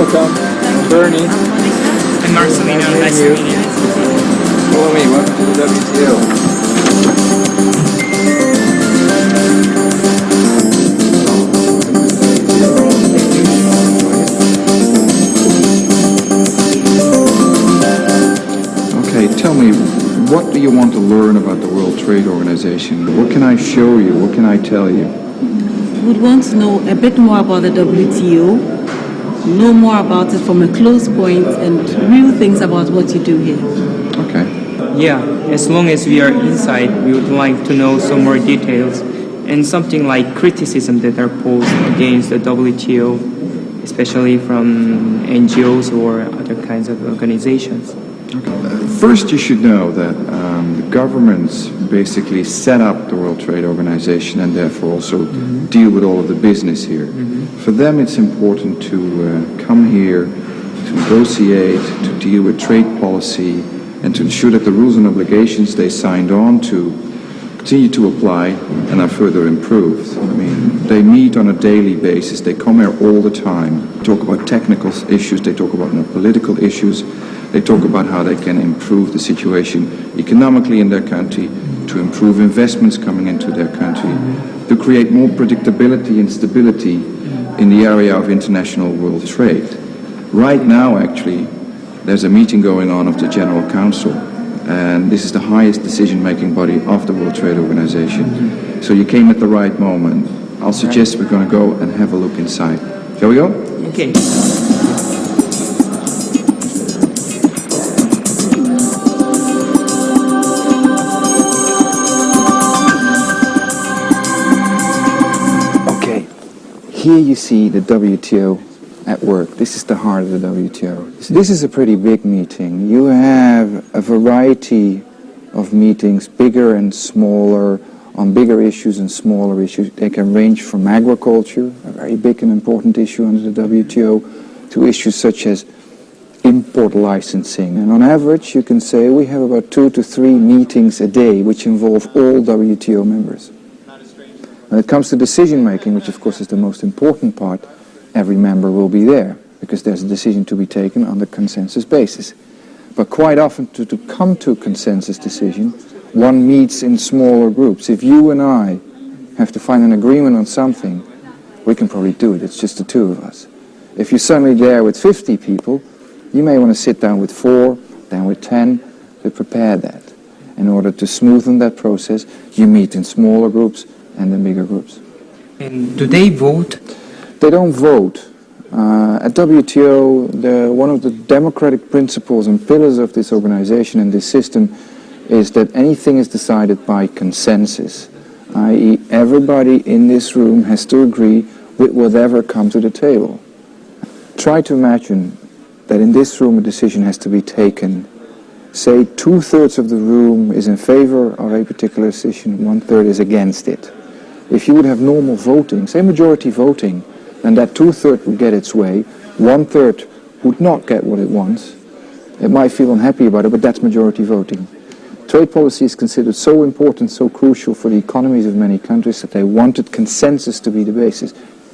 Welcome. Bernie. And Marcelino, nice to meet you. Follow me, welcome to the WTO. Okay, tell me, what do you want to learn about the World Trade Organization? What can I show you? What can I tell you? Would want to know a bit more about the WTO, know more about it from a close point, and real things about what you do here. Okay. Yeah, as long as we are inside, we would like to know some more details and something like criticism that are posed against the WTO, especially from NGOs or other kinds of organizations. First, you should know that the governments basically set up the World Trade Organization and therefore also deal with all of the business here. For them, it's important to come here, to negotiate, to deal with trade policy, and to ensure that the rules and obligations they signed on to continue to apply and are further improved. I mean, they meet on a daily basis. They come here all the time, talk about technical issues, they talk about political issues. They talk about how they can improve the situation economically in their country, to improve investments coming into their country, to create more predictability and stability in the area of international world trade. Right now, actually, there's a meeting going on of the General Council, and this is the highest decision-making body of the World Trade Organization. So you came at the right moment. I'll suggest we're going to go and have a look inside. Shall we go? Okay. Here you see the WTO at work. This is the heart of the WTO. This is a pretty big meeting. You have a variety of meetings, bigger and smaller, on bigger issues and smaller issues. They can range from agriculture, a very big and important issue under the WTO, to issues such as import licensing. And on average, you can say we have about 2 to 3 meetings a day which involve all WTO members. When it comes to decision making, which of course is the most important part, every member will be there because there's a decision to be taken on the consensus basis. But quite often to come to a consensus decision, one meets in smaller groups. If you and I have to find an agreement on something, we can probably do it. It's just the two of us. If you're suddenly there with 50 people, you may want to sit down with 4, then with 10 to prepare that. In order to smoothen that process, you meet in smaller groups and in bigger groups. And do they vote? They don't vote. At WTO, one of the democratic principles and pillars of this organization and this system is that anything is decided by consensus, i.e. everybody in this room has to agree with whatever comes to the table. Try to imagine that in this room a decision has to be taken. Say 2/3 of the room is in favor of a particular decision, 1/3 is against it. If you would have normal voting, say majority voting, then that 2/3 would get its way, 1/3 would not get what it wants. It might feel unhappy about it, but that's majority voting. Trade policy is considered so important, so crucial for the economies of many countries that they wanted consensus to be the basis.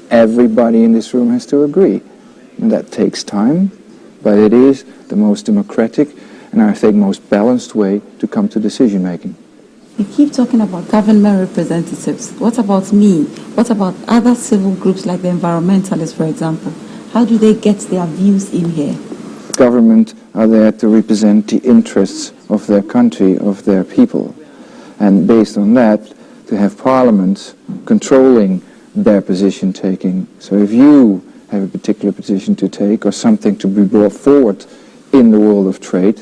Everybody in this room has to agree. And that takes time, but it is the most democratic and I think most balanced way to come to decision making. You keep talking about government representatives. What about me? What about other civil groups like the environmentalists, for example? How do they get their views in here? Government are there to represent the interests of their country, of their people. And based on that, to have parliaments controlling their position taking. So if you have a particular position to take or something to be brought forward in the world of trade,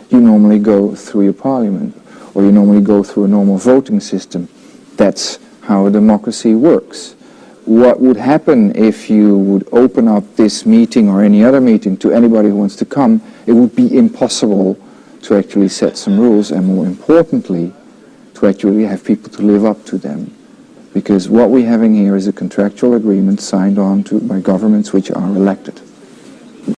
you normally go through your parliament, or you normally go through a normal voting system. That's how a democracy works. What would happen if you would open up this meeting or any other meeting to anybody who wants to come? It would be impossible to actually set some rules, and more importantly, to actually have people to live up to them. Because what we're having here is a contractual agreement signed on to by governments which are elected.